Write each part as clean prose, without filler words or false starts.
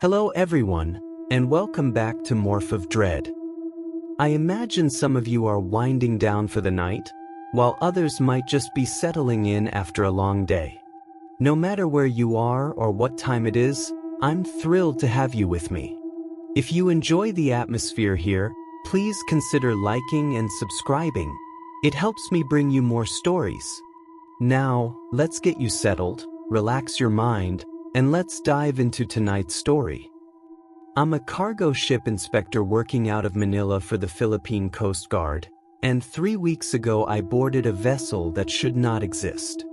Hello everyone, and welcome back to Morph of Dread. I imagine some of you are winding down for the night, while others might just be settling in after a long day. No matter where you are or what time it is, I'm thrilled to have you with me. If you enjoy the atmosphere here, please consider liking and subscribing. It helps me bring you more stories. Now, let's get you settled, relax your mind, and let's dive into tonight's story. I'm a cargo ship inspector working out of Manila for the Philippine Coast Guard, and 3 weeks ago I boarded a vessel that should not exist.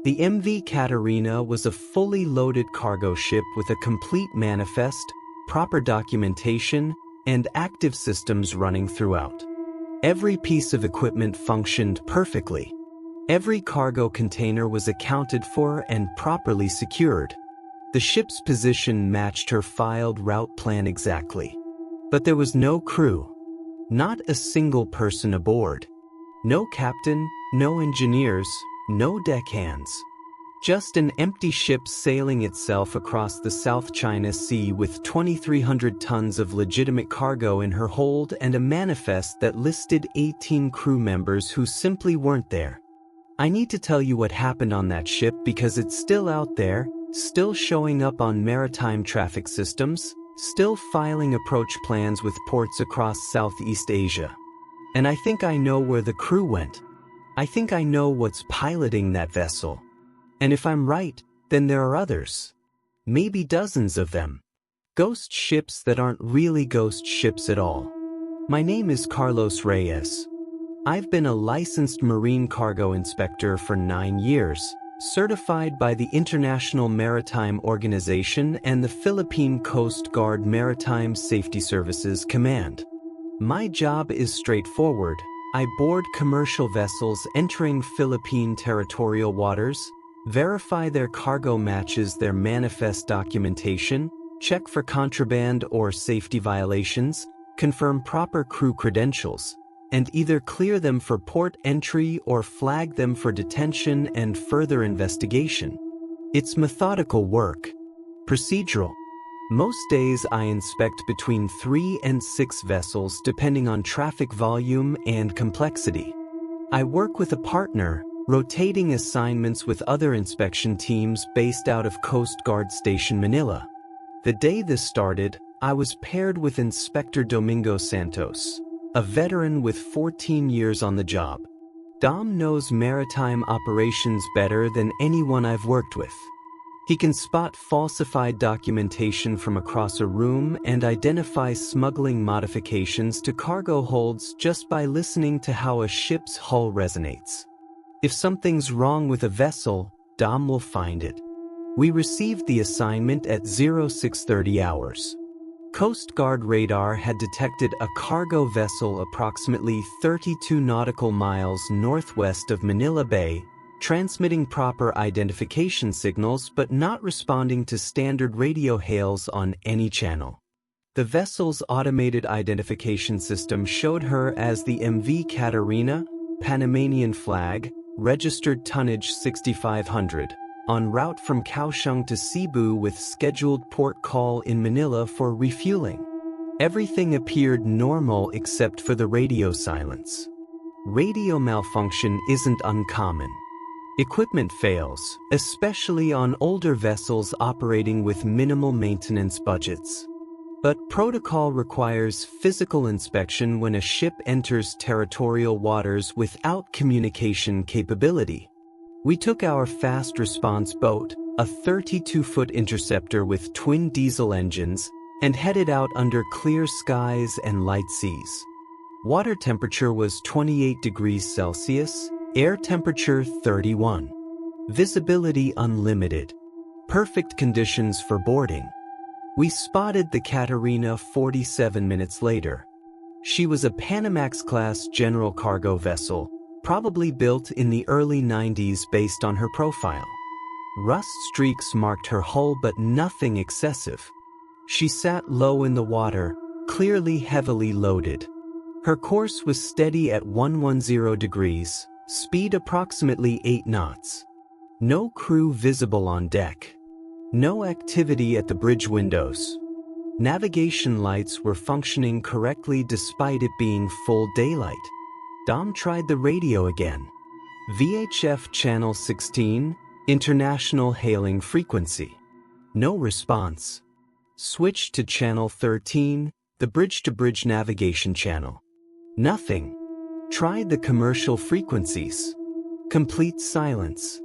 The MV Katerina was a fully loaded cargo ship with a complete manifest, proper documentation, and active systems running throughout. Every piece of equipment functioned perfectly. Every cargo container was accounted for and properly secured. The ship's position matched her filed route plan exactly. But there was no crew. Not a single person aboard. No captain, no engineers, no deckhands. Just an empty ship sailing itself across the South China Sea with 2,300 tons of legitimate cargo in her hold and a manifest that listed 18 crew members who simply weren't there. I need to tell you what happened on that ship because it's still out there, still showing up on maritime traffic systems, still filing approach plans with ports across Southeast Asia. And I think I know where the crew went. I think I know what's piloting that vessel. And if I'm right, then there are others. Maybe dozens of them. Ghost ships that aren't really ghost ships at all. My name is Carlos Reyes. I've been a licensed marine cargo inspector for 9 years, certified by the International Maritime Organization and the Philippine Coast Guard Maritime Safety Services Command. My job is straightforward. I board commercial vessels entering Philippine territorial waters, verify their cargo matches their manifest documentation, check for contraband or safety violations, confirm proper crew credentials, and either clear them for port entry or flag them for detention and further investigation. It's methodical work. Procedural. Most days I inspect between 3 and 6 vessels depending on traffic volume and complexity. I work with a partner, rotating assignments with other inspection teams based out of Coast Guard Station Manila. The day this started, I was paired with Inspector Domingo Santos, a veteran with 14 years on the job. Dom knows maritime operations better than anyone I've worked with. He can spot falsified documentation from across a room and identify smuggling modifications to cargo holds just by listening to how a ship's hull resonates. If something's wrong with a vessel, Dom will find it. We received the assignment at 0630 hours. Coast Guard radar had detected a cargo vessel approximately 32 nautical miles northwest of Manila Bay, transmitting proper identification signals but not responding to standard radio hails on any channel. The vessel's automated identification system showed her as the MV Katerina, Panamanian flag, registered tonnage 6,500. En route from Kaohsiung to Cebu with scheduled port call in Manila for refueling. Everything appeared normal except for the radio silence. Radio malfunction isn't uncommon. Equipment fails, especially on older vessels operating with minimal maintenance budgets. But protocol requires physical inspection when a ship enters territorial waters without communication capability. We took our fast response boat, a 32-foot interceptor with twin diesel engines, and headed out under clear skies and light seas. Water temperature was 28 degrees Celsius, air temperature 31. Visibility unlimited. Perfect conditions for boarding. We spotted the Katerina 47 minutes later. She was a Panamax-class general cargo vessel, probably built in the early 90s based on her profile. Rust streaks marked her hull but nothing excessive. She sat low in the water, clearly heavily loaded. Her course was steady at 110 degrees, speed approximately 8 knots. No crew visible on deck. No activity at the bridge windows. Navigation lights were functioning correctly despite it being full daylight. Dom tried the radio again. VHF channel 16, international hailing frequency. No response. Switched to channel 13, the bridge-to-bridge navigation channel. Nothing. Tried the commercial frequencies. Complete silence.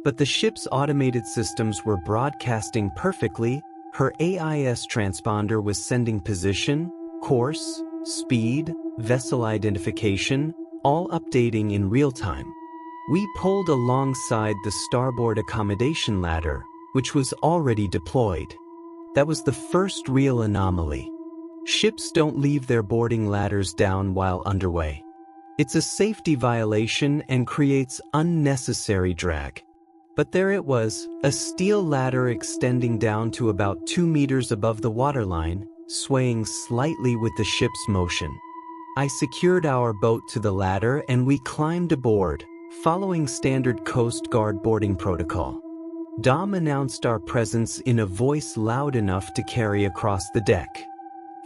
But the ship's automated systems were broadcasting perfectly. Her AIS transponder was sending position, course, speed, vessel identification, all updating in real time. We pulled alongside the starboard accommodation ladder, which was already deployed. That was the first real anomaly. Ships don't leave their boarding ladders down while underway. It's a safety violation and creates unnecessary drag. But there it was, a steel ladder extending down to about 2 meters above the waterline, swaying slightly with the ship's motion. I secured our boat to the ladder and we climbed aboard, following standard Coast Guard boarding protocol. Dom announced our presence in a voice loud enough to carry across the deck.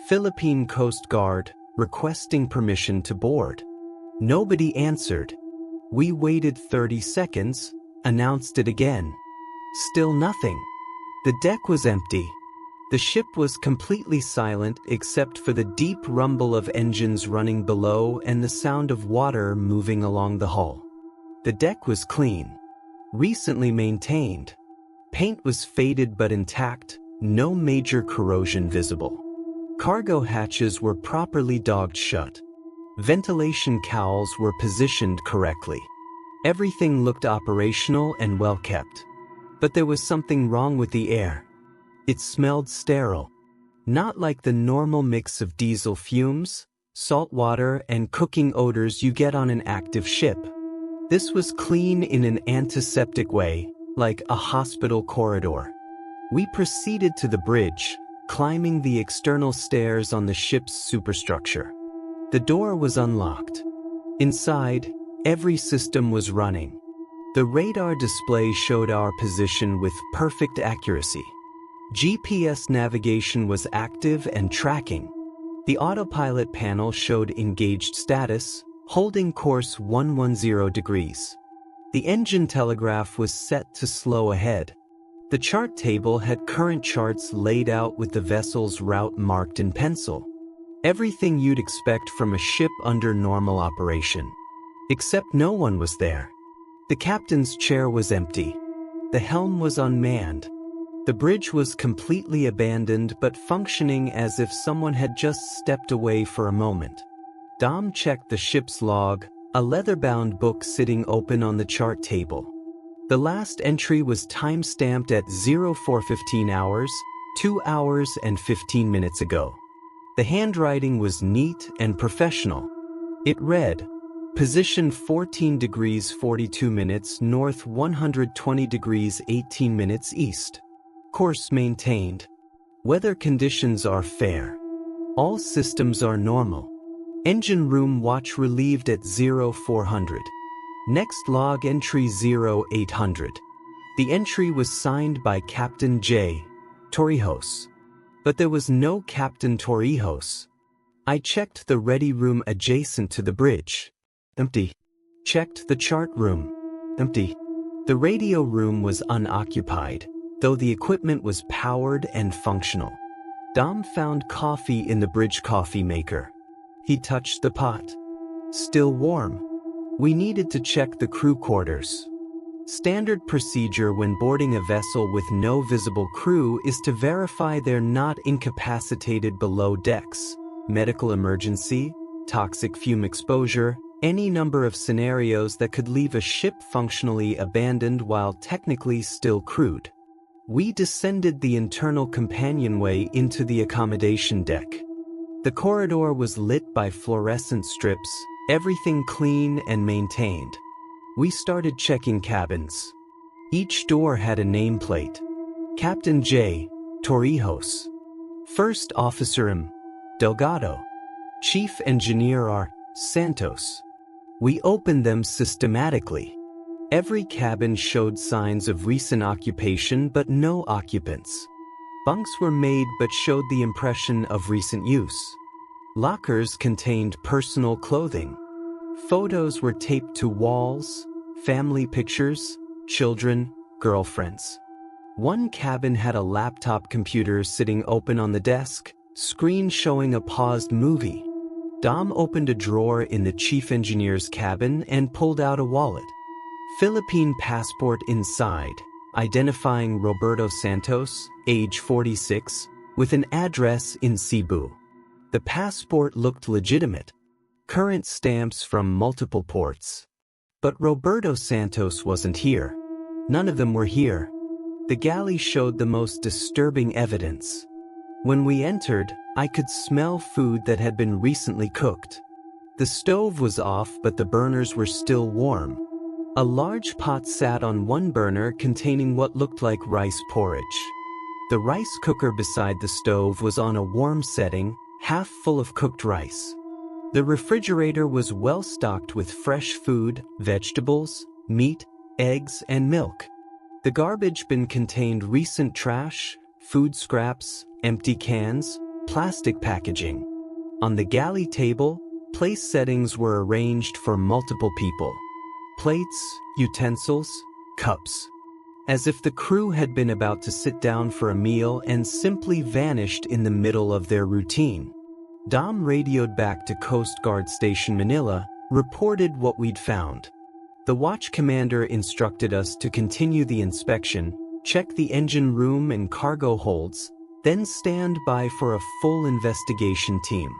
Philippine Coast Guard, requesting permission to board. Nobody answered. We waited 30 seconds, announced it again. Still nothing. The deck was empty. The ship was completely silent except for the deep rumble of engines running below and the sound of water moving along the hull. The deck was clean. Recently maintained. Paint was faded but intact, no major corrosion visible. Cargo hatches were properly dogged shut. Ventilation cowls were positioned correctly. Everything looked operational and well kept. But there was something wrong with the air. It smelled sterile. Not like the normal mix of diesel fumes, salt water, and cooking odors you get on an active ship. This was clean in an antiseptic way, like a hospital corridor. We proceeded to the bridge, climbing the external stairs on the ship's superstructure. The door was unlocked. Inside, every system was running. The radar display showed our position with perfect accuracy. GPS navigation was active and tracking. The autopilot panel showed engaged status, holding course 110 degrees. The engine telegraph was set to slow ahead. The chart table had current charts laid out with the vessel's route marked in pencil. Everything you'd expect from a ship under normal operation. Except no one was there. The captain's chair was empty. The helm was unmanned. The bridge was completely abandoned but functioning as if someone had just stepped away for a moment. Dom checked the ship's log, a leather-bound book sitting open on the chart table. The last entry was time-stamped at 04:15 hours, 2 hours and 15 minutes ago. The handwriting was neat and professional. It read, position 14 degrees 42 minutes north, 120 degrees 18 minutes east. Course maintained. Weather conditions are fair. All systems are normal. Engine room watch relieved at 0400. Next log entry 0800. The entry was signed by Captain J. Torrijos. But there was no Captain Torrijos. I checked the ready room adjacent to the bridge. Empty. Checked the chart room. Empty. The radio room was unoccupied, though the equipment was powered and functional. Dom found coffee in the bridge coffee maker. He touched the pot. Still warm. We needed to check the crew quarters. Standard procedure when boarding a vessel with no visible crew is to verify they're not incapacitated below decks. Medical emergency, toxic fume exposure, any number of scenarios that could leave a ship functionally abandoned while technically still crewed. We descended the internal companionway into the accommodation deck. The corridor was lit by fluorescent strips, everything clean and maintained. We started checking cabins. Each door had a nameplate. Captain J. Torrijos. First Officer M. Delgado. Chief Engineer R. Santos. We opened them systematically. Every cabin showed signs of recent occupation but no occupants. Bunks were made but showed the impression of recent use. Lockers contained personal clothing. Photos were taped to walls, family pictures, children, girlfriends. One cabin had a laptop computer sitting open on the desk, screen showing a paused movie. Dom opened a drawer in the chief engineer's cabin and pulled out a wallet. Philippine passport inside, identifying Roberto Santos, age 46, with an address in Cebu. The passport looked legitimate. Current stamps from multiple ports. But Roberto Santos wasn't here. None of them were here. The galley showed the most disturbing evidence. When we entered, I could smell food that had been recently cooked. The stove was off, but the burners were still warm. A large pot sat on one burner containing what looked like rice porridge. The rice cooker beside the stove was on a warm setting, half full of cooked rice. The refrigerator was well stocked with fresh food, vegetables, meat, eggs, and milk. The garbage bin contained recent trash, food scraps, empty cans, plastic packaging. On the galley table, place settings were arranged for multiple people. Plates, utensils, cups. As if the crew had been about to sit down for a meal and simply vanished in the middle of their routine. Dom radioed back to Coast Guard Station Manila, reported what we'd found. The watch commander instructed us to continue the inspection, check the engine room and cargo holds, then stand by for a full investigation team.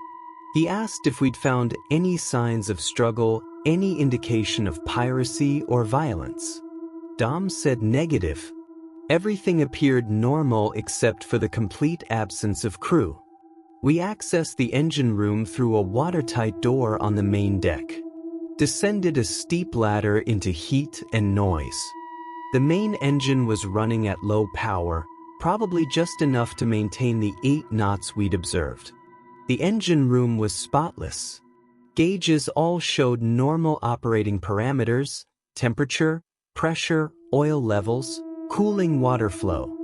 He asked if we'd found any signs of struggle, any indication of piracy or violence. Dom said negative. Everything appeared normal except for the complete absence of crew. We accessed the engine room through a watertight door on the main deck. Descended a steep ladder into heat and noise. The main engine was running at low power, probably just enough to maintain the 8 knots we'd observed. The engine room was spotless. Gauges all showed normal operating parameters, temperature, pressure, oil levels, cooling water flow.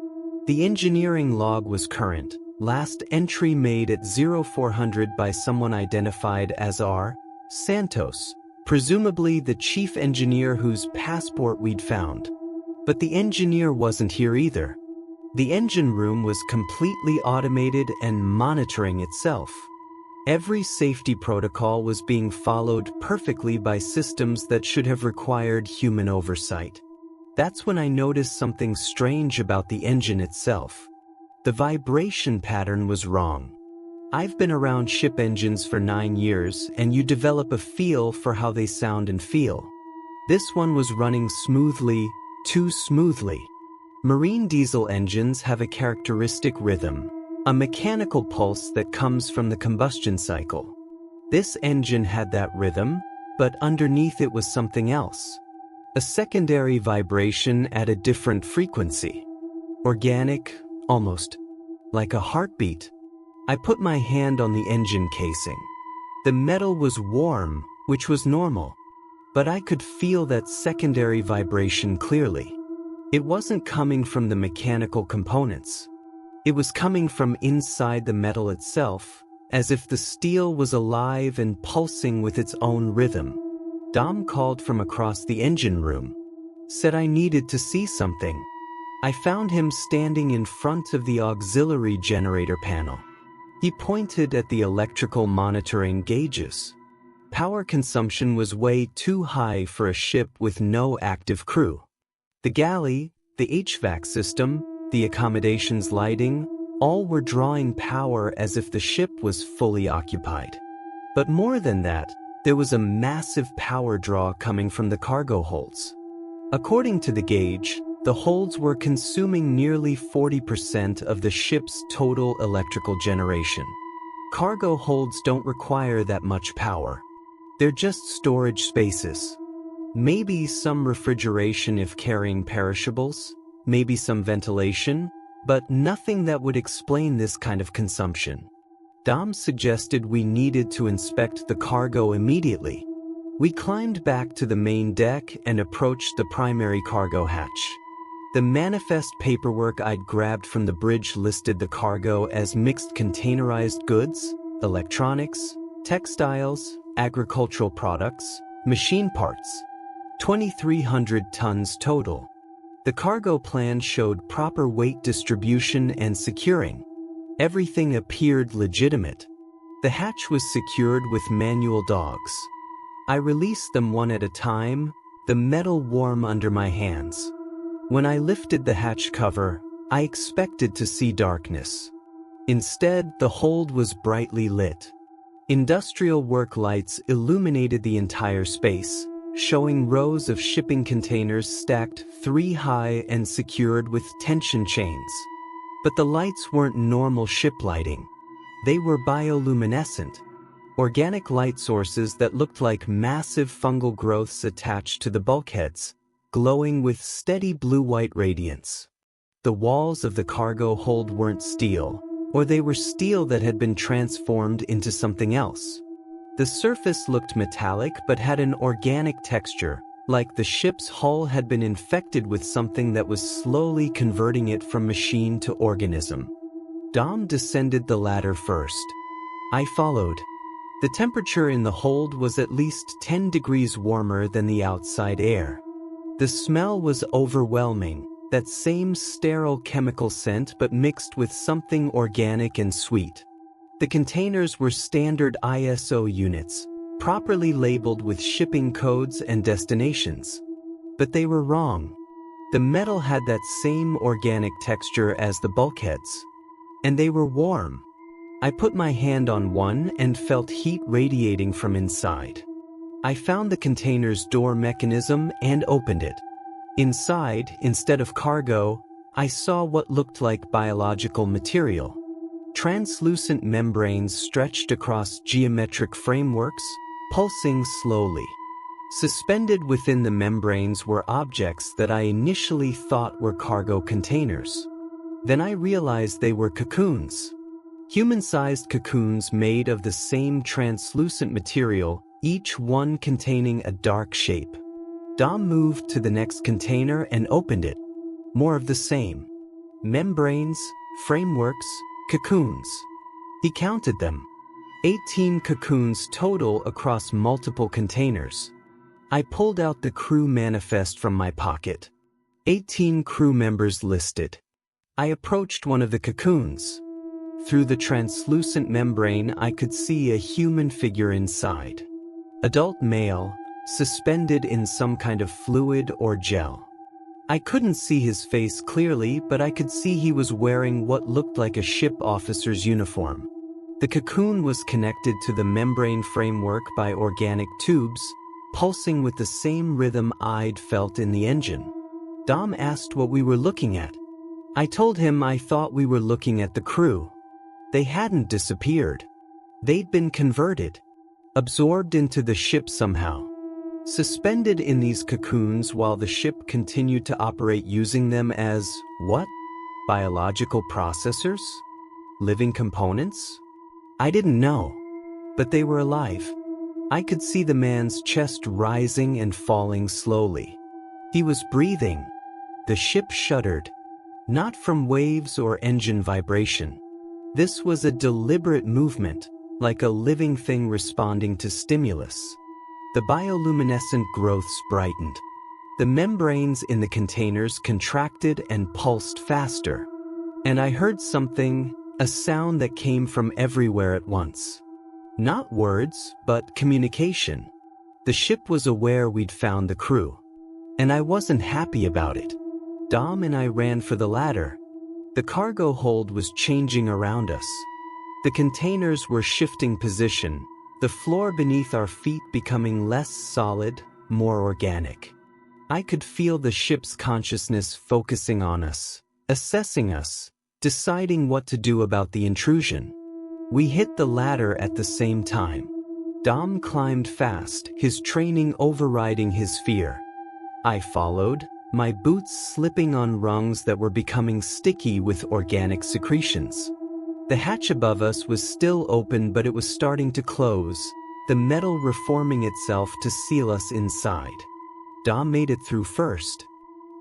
The engineering log was current, last entry made at 0400 by someone identified as R. Santos, presumably the chief engineer whose passport we'd found. But the engineer wasn't here either. The engine room was completely automated and monitoring itself. Every safety protocol was being followed perfectly by systems that should have required human oversight. That's when I noticed something strange about the engine itself. The vibration pattern was wrong. I've been around ship engines for 9 years, and you develop a feel for how they sound and feel. This one was running smoothly, too smoothly. Marine diesel engines have a characteristic rhythm, a mechanical pulse that comes from the combustion cycle. This engine had that rhythm, but underneath it was something else. A secondary vibration at a different frequency. Organic, almost like a heartbeat. I put my hand on the engine casing. The metal was warm, which was normal, but I could feel that secondary vibration clearly. It wasn't coming from the mechanical components. It was coming from inside the metal itself, as if the steel was alive and pulsing with its own rhythm. Dom called from across the engine room. Said I needed to see something. I found him standing in front of the auxiliary generator panel. He pointed at the electrical monitoring gauges. Power consumption was way too high for a ship with no active crew. The galley, the HVAC system, the accommodations lighting, all were drawing power as if the ship was fully occupied. But more than that, there was a massive power draw coming from the cargo holds. According to the gauge, the holds were consuming nearly 40% of the ship's total electrical generation. Cargo holds don't require that much power. They're just storage spaces. Maybe some refrigeration if carrying perishables, maybe some ventilation, but nothing that would explain this kind of consumption. Dom suggested we needed to inspect the cargo immediately. We climbed back to the main deck and approached the primary cargo hatch. The manifest paperwork I'd grabbed from the bridge listed the cargo as mixed containerized goods, electronics, textiles, agricultural products, machine parts. 2,300 tons total. The cargo plan showed proper weight distribution and securing. Everything appeared legitimate. The hatch was secured with manual dogs. I released them one at a time, the metal warm under my hands. When I lifted the hatch cover, I expected to see darkness. Instead, the hold was brightly lit. Industrial work lights illuminated the entire space, showing rows of shipping containers stacked 3 high and secured with tension chains. But the lights weren't normal ship lighting. They were bioluminescent, organic light sources that looked like massive fungal growths attached to the bulkheads, glowing with steady blue-white radiance. The walls of the cargo hold weren't steel, or they were steel that had been transformed into something else. The surface looked metallic but had an organic texture, like the ship's hull had been infected with something that was slowly converting it from machine to organism. Dom descended the ladder first. I followed. The temperature in the hold was at least 10 degrees warmer than the outside air. The smell was overwhelming, that same sterile chemical scent but mixed with something organic and sweet. The containers were standard ISO units, properly labeled with shipping codes and destinations. But they were wrong. The metal had that same organic texture as the bulkheads. And they were warm. I put my hand on one and felt heat radiating from inside. I found the container's door mechanism and opened it. Inside, instead of cargo, I saw what looked like biological material. Translucent membranes stretched across geometric frameworks, pulsing slowly. Suspended within the membranes were objects that I initially thought were cargo containers. Then I realized they were cocoons. Human-sized cocoons made of the same translucent material, each one containing a dark shape. Dom moved to the next container and opened it. More of the same. Membranes, frameworks, cocoons. He counted them. 18 cocoons total across multiple containers. I pulled out the crew manifest from my pocket. 18 crew members listed. I approached one of the cocoons. Through the translucent membrane, I could see a human figure inside. Adult male, suspended in some kind of fluid or gel. I couldn't see his face clearly, but I could see he was wearing what looked like a ship officer's uniform. The cocoon was connected to the membrane framework by organic tubes, pulsing with the same rhythm I'd felt in the engine. Dom asked what we were looking at. I told him I thought we were looking at the crew. They hadn't disappeared. They'd been converted, absorbed into the ship somehow. Suspended in these cocoons while the ship continued to operate using them as, what? Biological processors? Living components? I didn't know. But they were alive. I could see the man's chest rising and falling slowly. He was breathing. The ship shuddered. Not from waves or engine vibration. This was a deliberate movement, like a living thing responding to stimulus. The bioluminescent growths brightened. The membranes in the containers contracted and pulsed faster. And I heard something, a sound that came from everywhere at once. Not words, but communication. The ship was aware we'd found the crew. And I wasn't happy about it. Dom and I ran for the ladder. The cargo hold was changing around us. The containers were shifting position, the floor beneath our feet becoming less solid, more organic. I could feel the ship's consciousness focusing on us, assessing us, deciding what to do about the intrusion. We hit the ladder at the same time. Dom climbed fast, his training overriding his fear. I followed, my boots slipping on rungs that were becoming sticky with organic secretions. The hatch above us was still open, but it was starting to close, the metal reforming itself to seal us inside. Dom made it through first.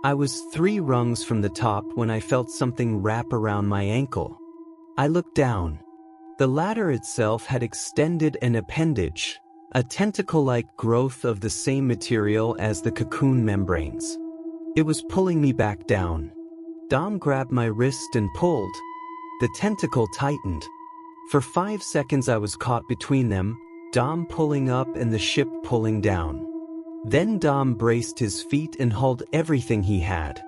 I was 3 rungs from the top when I felt something wrap around my ankle. I looked down. The ladder itself had extended an appendage, a tentacle-like growth of the same material as the cocoon membranes. It was pulling me back down. Dom grabbed my wrist and pulled. The tentacle tightened. For 5 seconds I was caught between them, Dom pulling up and the ship pulling down. Then Dom braced his feet and hauled everything he had.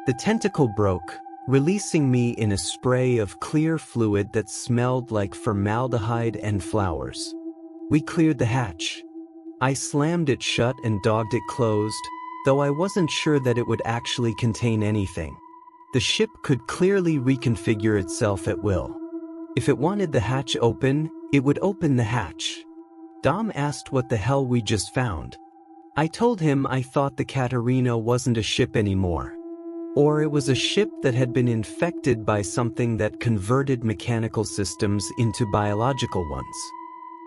The tentacle broke, releasing me in a spray of clear fluid that smelled like formaldehyde and flowers. We cleared the hatch. I slammed it shut and dogged it closed, though I wasn't sure that it would actually contain anything. The ship could clearly reconfigure itself at will. If it wanted the hatch open, it would open the hatch. Dom asked what the hell we just found. I told him I thought the Katerina wasn't a ship anymore. Or it was a ship that had been infected by something that converted mechanical systems into biological ones.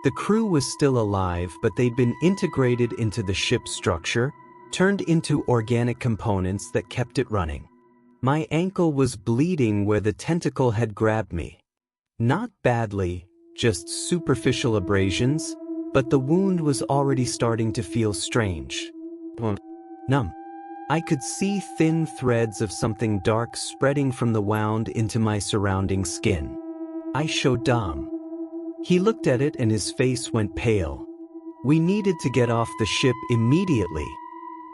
The crew was still alive, but they'd been integrated into the ship's structure, turned into organic components that kept it running. My ankle was bleeding where the tentacle had grabbed me. Not badly, just superficial abrasions, but the wound was already starting to feel strange. Numb. I could see thin threads of something dark spreading from the wound into my surrounding skin. I showed Dom. He looked at it and his face went pale. We needed to get off the ship immediately.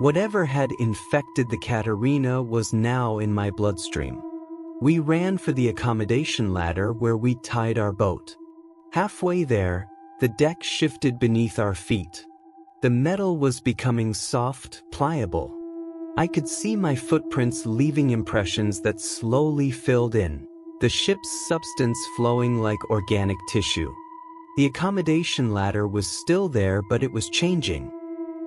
Whatever had infected the Katerina was now in my bloodstream. We ran for the accommodation ladder where we tied our boat. Halfway there, the deck shifted beneath our feet. The metal was becoming soft, pliable. I could see my footprints leaving impressions that slowly filled in, the ship's substance flowing like organic tissue. The accommodation ladder was still there, but it was changing.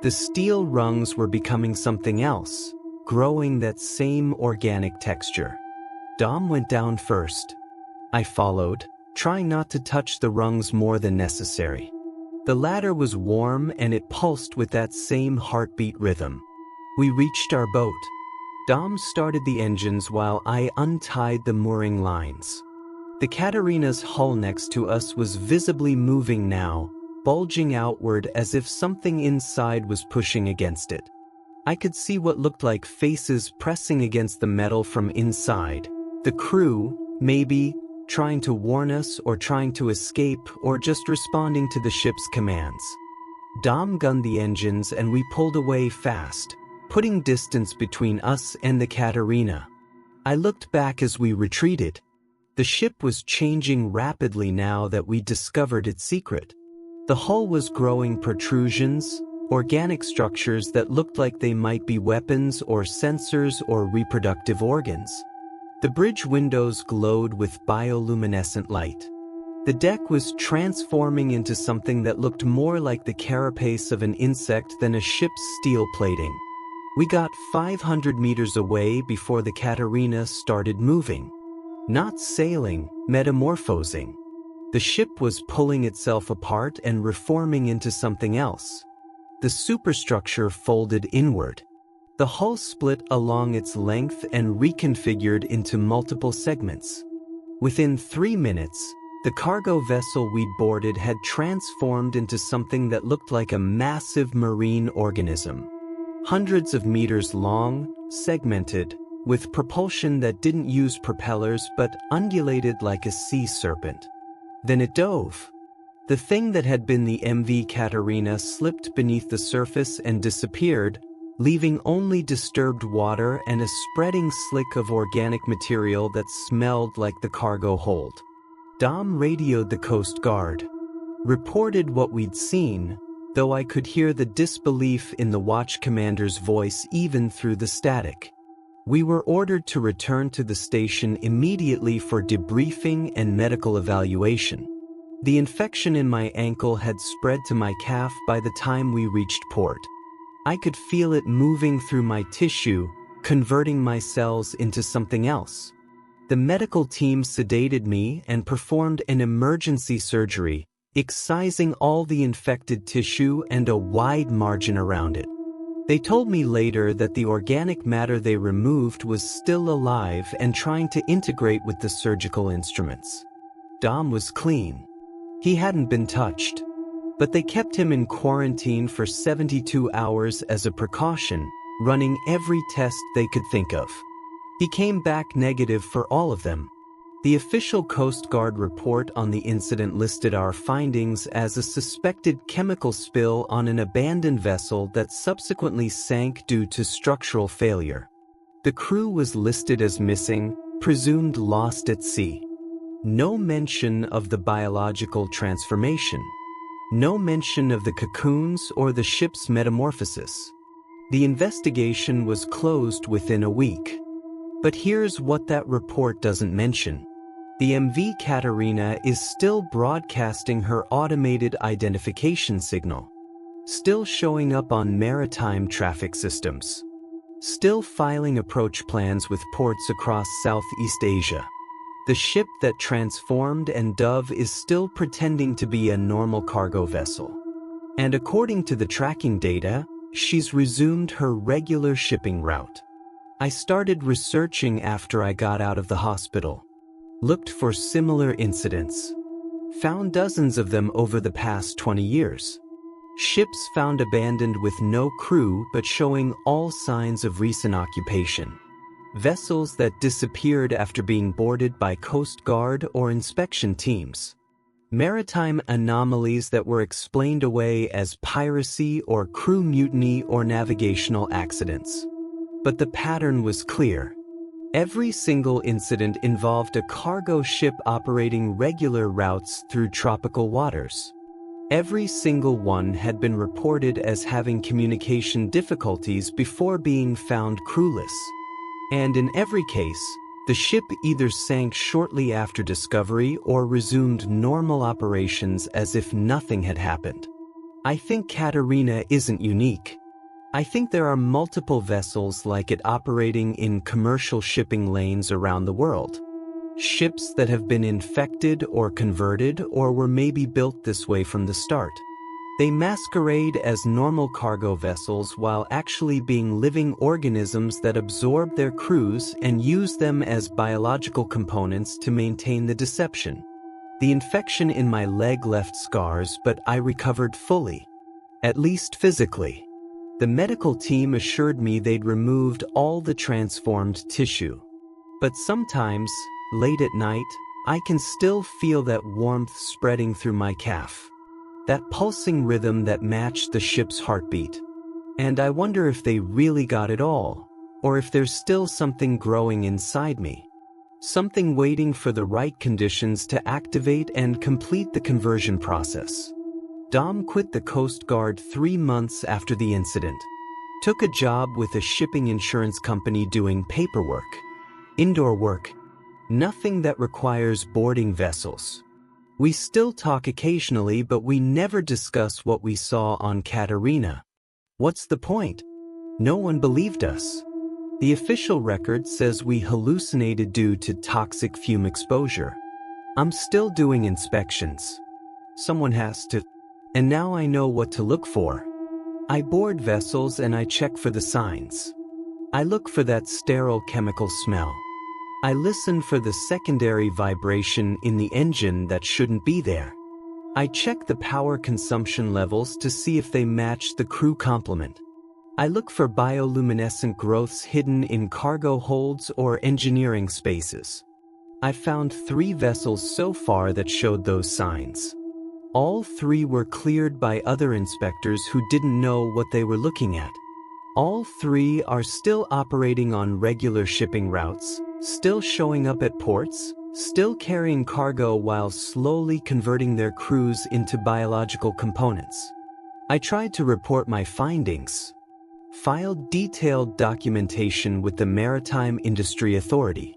The steel rungs were becoming something else, growing that same organic texture. Dom went down first. I followed, trying not to touch the rungs more than necessary. The ladder was warm and it pulsed with that same heartbeat rhythm. We reached our boat. Dom started the engines while I untied the mooring lines. The Katerina's hull next to us was visibly moving now, bulging outward as if something inside was pushing against it. I could see what looked like faces pressing against the metal from inside. The crew, maybe, trying to warn us or trying to escape or just responding to the ship's commands. Dom gunned the engines and we pulled away fast, putting distance between us and the Katerina. I looked back as we retreated. The ship was changing rapidly now that we discovered its secret. The hull was growing protrusions, organic structures that looked like they might be weapons or sensors or reproductive organs. The bridge windows glowed with bioluminescent light. The deck was transforming into something that looked more like the carapace of an insect than a ship's steel plating. We got 500 meters away before the Katerina started moving. Not sailing, metamorphosing. The ship was pulling itself apart and reforming into something else. The superstructure folded inward. The hull split along its length and reconfigured into multiple segments. Within 3 minutes, the cargo vessel we'd boarded had transformed into something that looked like a massive marine organism. Hundreds of meters long, segmented, with propulsion that didn't use propellers but undulated like a sea serpent. Then it dove. The thing that had been the MV Katerina slipped beneath the surface and disappeared, leaving only disturbed water and a spreading slick of organic material that smelled like the cargo hold. Dom radioed the Coast Guard. Reported what we'd seen, though I could hear the disbelief in the watch commander's voice even through the static. We were ordered to return to the station immediately for debriefing and medical evaluation. The infection in my ankle had spread to my calf by the time we reached port. I could feel it moving through my tissue, converting my cells into something else. The medical team sedated me and performed an emergency surgery, excising all the infected tissue and a wide margin around it. They told me later that the organic matter they removed was still alive and trying to integrate with the surgical instruments. Dom was clean. He hadn't been touched. But they kept him in quarantine for 72 hours as a precaution, running every test they could think of. He came back negative for all of them. The official Coast Guard report on the incident listed our findings as a suspected chemical spill on an abandoned vessel that subsequently sank due to structural failure. The crew was listed as missing, presumed lost at sea. No mention of the biological transformation. No mention of the cocoons or the ship's metamorphosis. The investigation was closed within a week. But here's what that report doesn't mention. The MV Katerina is still broadcasting her automated identification signal. Still showing up on maritime traffic systems. Still filing approach plans with ports across Southeast Asia. The ship that transformed and Dove is still pretending to be a normal cargo vessel. And according to the tracking data, she's resumed her regular shipping route. I started researching after I got out of the hospital. Looked for similar incidents. Found dozens of them over the past 20 years. Ships found abandoned with no crew but showing all signs of recent occupation. Vessels that disappeared after being boarded by Coast Guard or inspection teams. Maritime anomalies that were explained away as piracy or crew mutiny or navigational accidents. But the pattern was clear. Every single incident involved a cargo ship operating regular routes through tropical waters. Every single one had been reported as having communication difficulties before being found crewless. And in every case, the ship either sank shortly after discovery or resumed normal operations as if nothing had happened. I think Katerina isn't unique. I think there are multiple vessels like it operating in commercial shipping lanes around the world. Ships that have been infected or converted or were maybe built this way from the start. They masquerade as normal cargo vessels while actually being living organisms that absorb their crews and use them as biological components to maintain the deception. The infection in my leg left scars, but I recovered fully. At least physically. The medical team assured me they'd removed all the transformed tissue. But sometimes, late at night, I can still feel that warmth spreading through my calf. That pulsing rhythm that matched the ship's heartbeat. And I wonder if they really got it all, or if there's still something growing inside me. Something waiting for the right conditions to activate and complete the conversion process. Dom quit the Coast Guard 3 months after the incident. Took a job with a shipping insurance company doing paperwork. Indoor work. Nothing that requires boarding vessels. We still talk occasionally, but we never discuss what we saw on Katerina. What's the point? No one believed us. The official record says we hallucinated due to toxic fume exposure. I'm still doing inspections. Someone has to. And now I know what to look for. I board vessels and I check for the signs. I look for that sterile chemical smell. I listen for the secondary vibration in the engine that shouldn't be there. I check the power consumption levels to see if they match the crew complement. I look for bioluminescent growths hidden in cargo holds or engineering spaces. I've found 3 vessels so far that showed those signs. All 3 were cleared by other inspectors who didn't know what they were looking at. All 3 are still operating on regular shipping routes, still showing up at ports, still carrying cargo while slowly converting their crews into biological components. I tried to report my findings. Filed detailed documentation with the Maritime Industry Authority.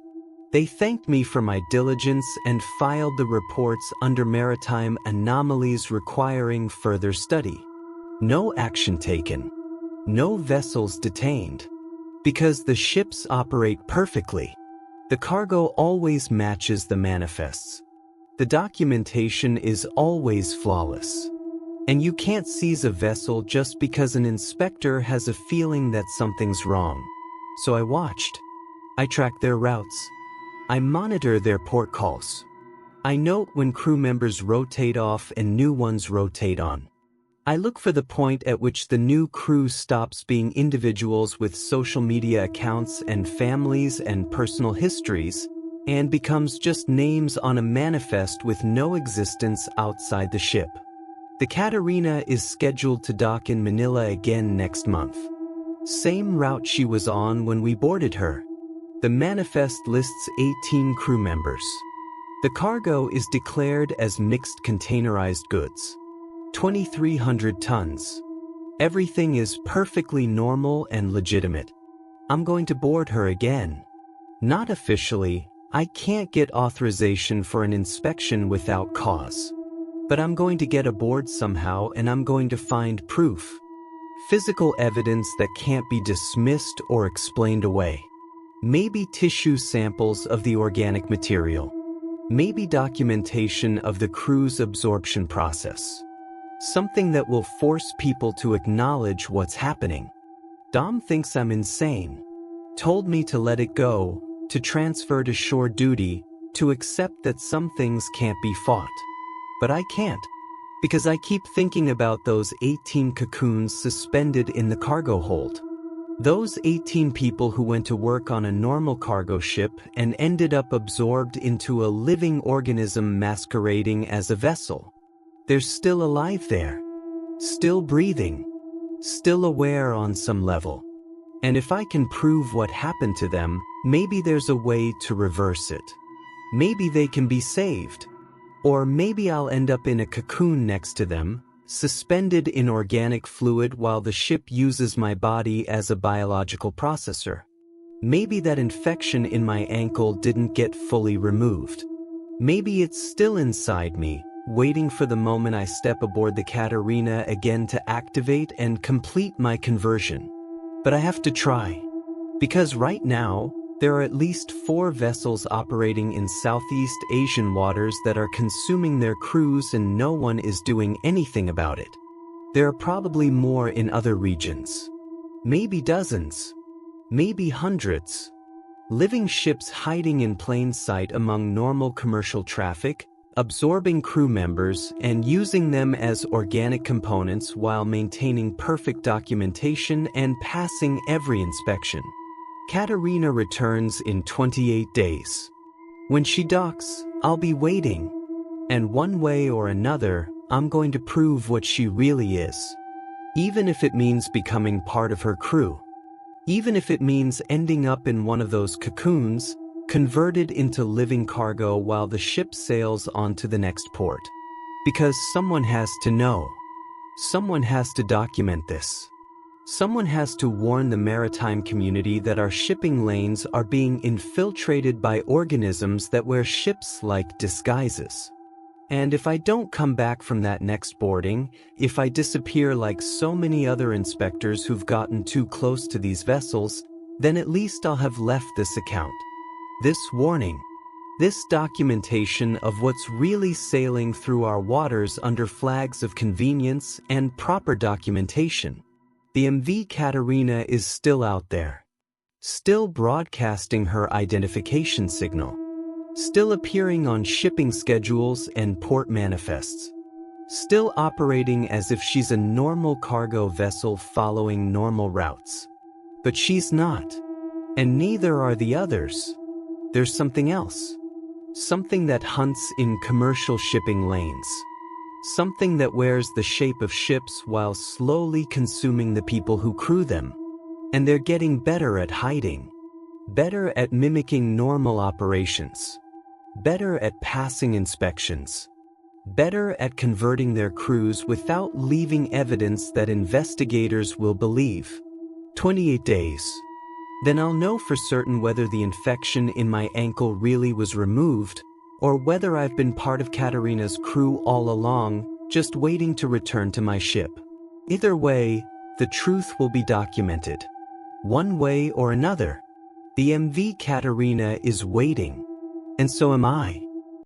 They thanked me for my diligence and filed the reports under maritime anomalies requiring further study. No action taken. No vessels detained. Because the ships operate perfectly. The cargo always matches the manifests. The documentation is always flawless. And you can't seize a vessel just because an inspector has a feeling that something's wrong. So I watched. I tracked their routes. I monitor their port calls. I note when crew members rotate off and new ones rotate on. I look for the point at which the new crew stops being individuals with social media accounts and families and personal histories and becomes just names on a manifest with no existence outside the ship. The Katerina is scheduled to dock in Manila again next month. Same route she was on when we boarded her. The manifest lists 18 crew members. The cargo is declared as mixed containerized goods. 2,300 tons. Everything is perfectly normal and legitimate. I'm going to board her again. Not officially, I can't get authorization for an inspection without cause. But I'm going to get aboard somehow, and I'm going to find proof. Physical evidence that can't be dismissed or explained away. Maybe tissue samples of the organic material. Maybe documentation of the crew's absorption process. Something that will force people to acknowledge what's happening. Dom thinks I'm insane. Told me to let it go, to transfer to shore duty, to accept that some things can't be fought. But I can't, because I keep thinking about those 18 cocoons suspended in the cargo hold. Those 18 people who went to work on a normal cargo ship and ended up absorbed into a living organism masquerading as a vessel. They're still alive there. Still breathing. Still aware on some level. And if I can prove what happened to them, maybe there's a way to reverse it. Maybe they can be saved. Or maybe I'll end up in a cocoon next to them, suspended in organic fluid while the ship uses my body as a biological processor. Maybe that infection in my ankle didn't get fully removed. Maybe it's still inside me, waiting for the moment I step aboard the Katerina again to activate and complete my conversion. But I have to try. Because right now, there are at least 4 vessels operating in Southeast Asian waters that are consuming their crews and no one is doing anything about it. There are probably more in other regions. Maybe dozens. Maybe hundreds. Living ships hiding in plain sight among normal commercial traffic, absorbing crew members and using them as organic components while maintaining perfect documentation and passing every inspection. Katerina returns in 28 days. When she docks, I'll be waiting. And one way or another, I'm going to prove what she really is. Even if it means becoming part of her crew. Even if it means ending up in one of those cocoons, converted into living cargo while the ship sails on to the next port. Because someone has to know. Someone has to document this. Someone has to warn the maritime community that our shipping lanes are being infiltrated by organisms that wear ships-like disguises. And if I don't come back from that next boarding, if I disappear like so many other inspectors who've gotten too close to these vessels, then at least I'll have left this account. This warning. This documentation of what's really sailing through our waters under flags of convenience and proper documentation. The MV Katerina is still out there. Still broadcasting her identification signal. Still appearing on shipping schedules and port manifests. Still operating as if she's a normal cargo vessel following normal routes. But she's not. And neither are the others. There's something else. Something that hunts in commercial shipping lanes. Something that wears the shape of ships while slowly consuming the people who crew them. And they're getting better at hiding. Better at mimicking normal operations. Better at passing inspections. Better at converting their crews without leaving evidence that investigators will believe. 28 days. Then I'll know for certain whether the infection in my ankle really was removed, or whether I've been part of Katerina's crew all along, just waiting to return to my ship. Either way, the truth will be documented. One way or another, the MV Katerina is waiting, and so am I.